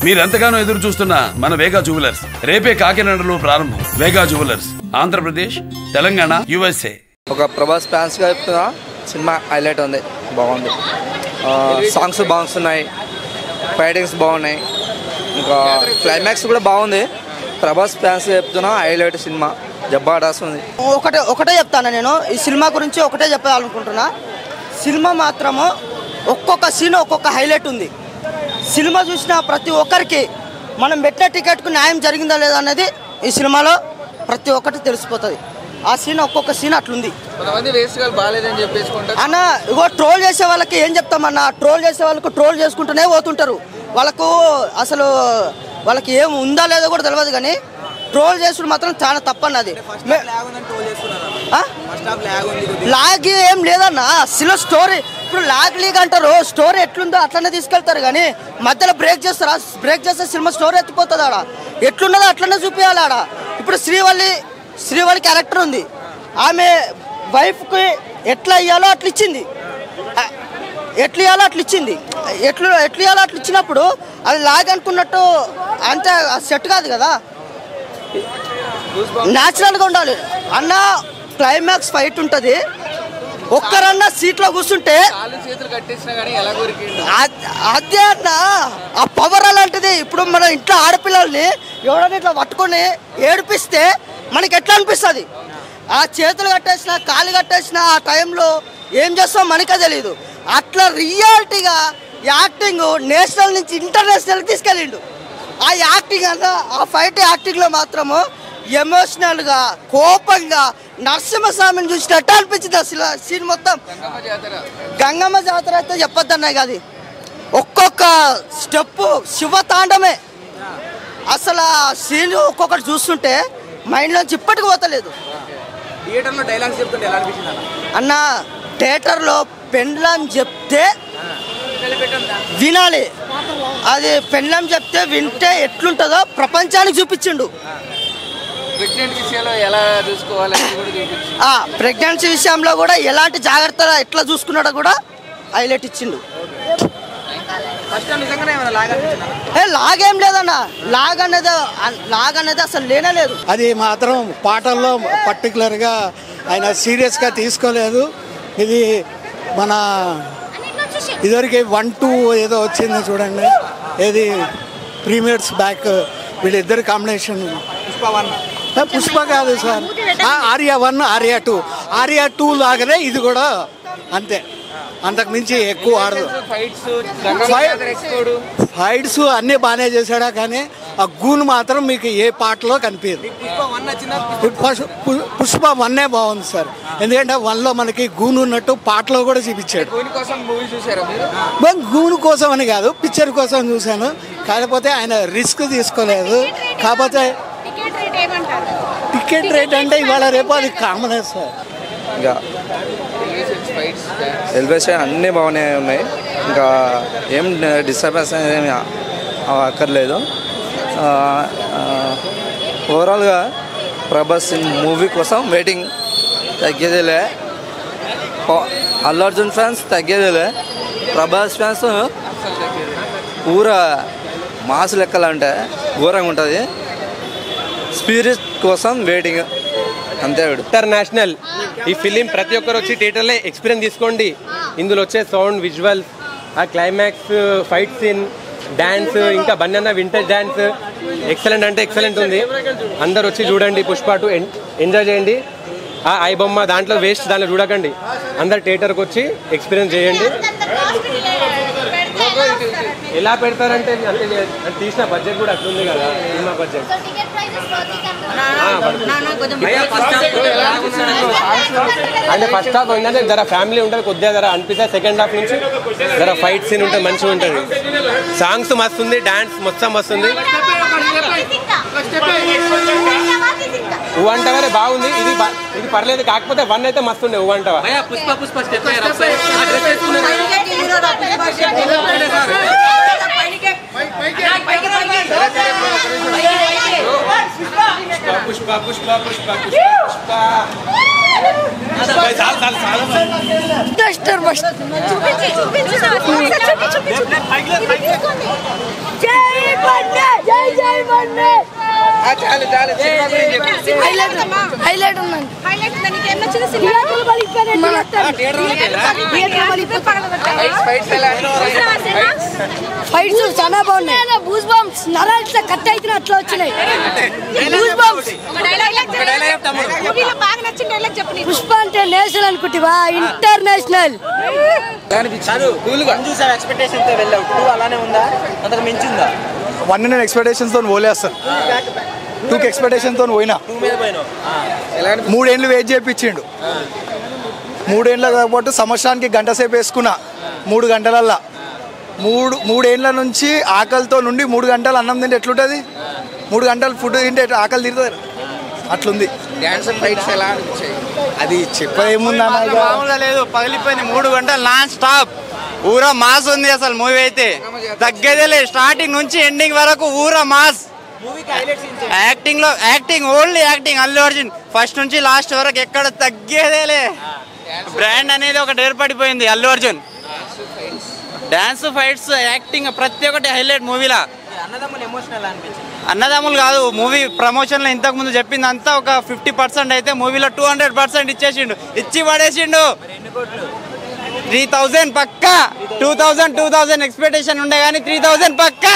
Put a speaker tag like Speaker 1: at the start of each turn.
Speaker 1: మీరెంతగానో ఎదురు చూస్తున్న మన వేగా జ్యువెలర్స్ రేపే కాకినాడలో ప్రారంభం. వేగా జ్యువెలర్స్, ఆంధ్రప్రదేశ్, తెలంగాణ, USA.
Speaker 2: ఒక ప్రభాస్ ఫ్యాన్స్ గా చెప్తున్నా, సినిమా హైలైట్ ఉంది, బాగుంది. సాంగ్స్ బాగున్నాయి, ఫైటింగ్స్ బాగున్నాయి, ఇంకా క్లైమాక్స్ కూడా బాగుంది. ప్రభాస్ ఫ్యాన్స్ చెప్తున్నా హైలైట్ సినిమా, జబర్దస్త్ ఉంది.
Speaker 3: ఒకటే చెప్తాను నేను ఈ సినిమా గురించి, ఒకటే చెప్పాలనుకుంటున్నా. సినిమా మాత్రము ఒక్కొక్క సీన్ ఒక్కొక్క హైలైట్ ఉంది. సినిమా చూసిన ప్రతి ఒక్కరికి మనం పెట్టిన టికెట్కు న్యాయం జరిగిందా లేదా అనేది ఈ సినిమాలో ప్రతి ఒక్కటి తెలిసిపోతుంది. ఆ సీన్ ఒక్కొక్క సీన్ అట్లుంది. అన్న ఇగో ట్రోల్ చేసే వాళ్ళకి ఏం చెప్తామన్న, ట్రోల్ చేసే వాళ్ళకు ట్రోల్ చేసుకుంటూనే పోతుంటారు. వాళ్ళకు అసలు వాళ్ళకి ఏం ఉందా లేదో కూడా తెలియదు, కానీ ట్రోల్ చేసుడు మాత్రం చాలా తప్పన్నది. లాగ్ ఏం లేదన్న, అసలు స్టోరీ ఇప్పుడు లాగ్ లీగ్ అంటారు, స్టోరీ ఎట్లుందో అట్లనే తీసుకెళ్తారు, కానీ మధ్యలో బ్రేక్ చేస్తారా? బ్రేక్ చేస్తే సినిమా స్టోరీ ఎత్తిపోతుంది. ఆడ ఎట్లున్నదో అట్లనే చూపించాలి. ఆడ ఇప్పుడు శ్రీవల్లి క్యారెక్టర్ ఉంది, ఆమె వైఫ్కి ఎట్లా ఇవ్వాలో అట్లా ఇచ్చింది, ఎట్లా ఇచ్చినప్పుడు అది లాగ్ అనుకున్నట్టు అంతే సెట్ కాదు కదా, న్యాచురల్గా ఉండాలి అన్న. క్లైమాక్స్ ఫైట్ ఉంటుంది, ఒక్కరన్నా సీట్లో కూర్చుంటే అదే అన్న ఆ పవర్ అలాంటిది. ఇప్పుడు మన ఇంట్లో ఆడపిల్లల్ని ఎవడన్నా ఇట్లా పట్టుకొని ఏడిపిస్తే మనకి ఎట్లా అనిపిస్తుంది? ఆ చేతులు కట్టేసిన, కాళ్ళు కట్టేసిన ఆ టైంలో ఏం చేస్తాం మనకే తెలియదు. అట్లా రియాలిటీగా యాక్టింగ్ నేషనల్ నుంచి ఇంటర్నేషనల్కి తీసుకెళ్ళిండు. ఆ యాక్టింగ్ అన్న, ఆ ఫైట్ యాక్టింగ్లో మాత్రము ఎమోషనల్గా, కోపంగా నరసింహస్వామిని చూసినట్టు అనిపించింది. అసలు సీన్ మొత్తం గంగమ్మ జాతర అయితే చెప్పొద్దన్నాయి కాదు, ఒక్కొక్క స్టెప్పు శివతాండమే. అసలు ఆ సీన్ ఒక్కొక్కటి చూస్తుంటే మైండ్లోంచి ఇప్పటికి పోతలేదు. అన్న థియేటర్లో పెండ్లం చెప్తే వినాలి, అది పెండ్లం చెప్తే వింటే ఎట్లుంటుందో ప్రపంచానికి చూపించిండు. ప్రెగ్నెన్సీ విషయంలో కూడా ఎలాంటి జాగ్రత్తలు ఎట్లా చూసుకున్నాడో కూడా హైలైట్ ఇచ్చిండు. లాగేం లేదన్న, లాగ్ అనేది అసలు లేనలేదు.
Speaker 4: అది మాత్రం పాటల్లో పర్టికులర్గా ఆయన సీరియస్గా తీసుకోలేదు. ఇది మన ఇదివరకు 1-2 ఏదో వచ్చింది చూడండి, ఏది ప్రీమియర్స్ బ్యాక్ వీళ్ళిద్దరు కాంబినేషన్. పుష్ప కాదు సార్, ఆర్యా 1, ఆర్యా 2. ఆర్యా 2 లాగానే ఇది కూడా అంతే, అంతకు మించి ఎక్కువ ఆడదు. ఫైట్స్ అన్నీ బాగానే చేశాడా, కానీ ఆ గూన్ మాత్రం మీకు ఏ పాటలో కనిపించదు. పుష్ప 1 బాగుంది సార్, ఎందుకంటే 1లో మనకి గూన్ ఉన్నట్టు పాటలో కూడా చూపించాడు. గూన్ కోసం అని కాదు, పిక్చర్ కోసం చూశాను. కాకపోతే ఆయన రిస్క్ తీసుకోలేదు. కాకపోతే టికెట్ రేట్ అంటే ఇవాళ రేపు అది కామనే సార్.
Speaker 2: ఇంకా ఎలివేషన్ అన్నీ బాగానే ఉన్నాయి, ఇంకా ఏం డిస్టర్బెన్స్ ఏమి అక్కర్లేదు. ఓవరాల్గా ప్రభాస్ మూవీ కోసం వెయిటింగ్, తగ్గేదిలే. అల్లు అర్జున్ ఫ్యాన్స్ తగ్గేదిలే, ప్రభాస్ ఫ్యాన్స్ పూరా మాస్ లెక్కలంటే ఘోరంగా ఉంటుంది. స్పిరిట్ కోసం వెయిటింగ్ అంతే.
Speaker 5: ఇంటర్నేషనల్ ఈ ఫిలిం ప్రతి ఒక్కరు వచ్చి థియేటర్లో ఎక్స్పీరియన్స్ తీసుకోండి. ఇందులో వచ్చే సౌండ్, విజువల్స్, ఆ క్లైమాక్స్, ఫైట్ సీన్, డ్యాన్స్, ఇంకా బన్నన్న వింటేజ్ డ్యాన్స్ ఎక్సలెంట్ అంటే ఎక్సలెంట్ ఉంది. అందరు వచ్చి చూడండి, పుష్ప 2 ఎంజాయ్ చేయండి. ఆ ఐ బొమ్మ దాంట్లో వేస్ట్, దాంట్లో చూడకండి. అందరు థియేటర్కి వచ్చి ఎక్స్పీరియన్స్ చేయండి. ఎలా పెడతారంటే అంటే తీసిన బడ్జెట్ కూడా అట్లుంది కదా, సినిమా బడ్జెట్. అంటే ఫస్ట్ హాఫ్ ఏంటంటే జర ఫ్యామిలీ ఉంటుంది, కొద్దిగా జర అనిపిస్తే. సెకండ్ హాఫ్ నుంచి జర ఫైట్ సీన్ ఉంటుంది, మంచిగా ఉంటుంది. సాంగ్స్ మస్తు ఉంది, డాన్స్ మొత్తం మస్తు ఉంది. ఉవంటవరే బాగుంది, ఇది పర్లేదు. కాకపోతే 1 అయితే మస్తు ఉండే. ఉవంటవా
Speaker 6: జై హైలైట్ ఉందండి. ఫైట్స్ చాలా బాగున్నాయి. బూస్ బాంబ్స్ నరాలు ఇట్లా కట్ అయితే అట్లా వచ్చినాయి. బూస్ బాంబ్స్. పుష్ప అంటే నేషనల్ అనుకుంటా, ఇంటర్నేషనల్.
Speaker 2: అలానే ఉందా, అంతకు మించిందా?
Speaker 7: 1 నేను ఎక్స్పెక్టేషన్స్తో పోలేస్తాను, 2కి ఎక్స్పెక్టేషన్తో పోయినా. 3 ఏళ్ళు వెయిట్ చేయించిండు. 3 ఏళ్ళ పాటు సంవత్సరానికి గంట సేపు వేసుకున్నా. 3 గంటలల్లా 3 ఏళ్ళ నుంచి ఆకలితో నుండి 3 గంటలు అన్నం తింటే ఎట్లుంటుంది? 3 గంటలు ఫుడ్ తింటే ఆకలి తీరుతుంది, అట్లుంది.
Speaker 2: డాన్స్ ఫైట్స్ ఎలా అనిపించాయి?
Speaker 7: అది చెప్పేముందా,
Speaker 8: మామూలుగా లేదు, పగిలిపోయింది. 3 గంటలు నాన్ స్టాప్ ఊరా మాస్ ఉంది. అసలు మూవీ అయితే తగ్గేదే లేదు, స్టార్టింగ్ నుంచి ఎండింగ్ వరకు ఊరా mass. Acting only acting. Allu Arjun first నుంచి లాస్ట్ వరకు ఎక్కడ తగ్గేదేలే. బ్రాండ్ అనేది ఒకటి ఏర్పడిపోయింది Allu Arjun. Dance, fights, acting ప్రతి ఒక్కటి హైలైట్ మూవీలా. అన్నదమ్ములు కాదు, మూవీ ప్రమోషన్లో ఇంతకు ముందు చెప్పింది అంతా ఒక 50% అయితే మూవీలో 200% ఇచ్చేసిండు, ఇచ్చి పడేసిండు. 3000 పక్కా. 2000 ఎక్స్పెక్టేషన్ ఉండే కానీ 3000 పక్కా.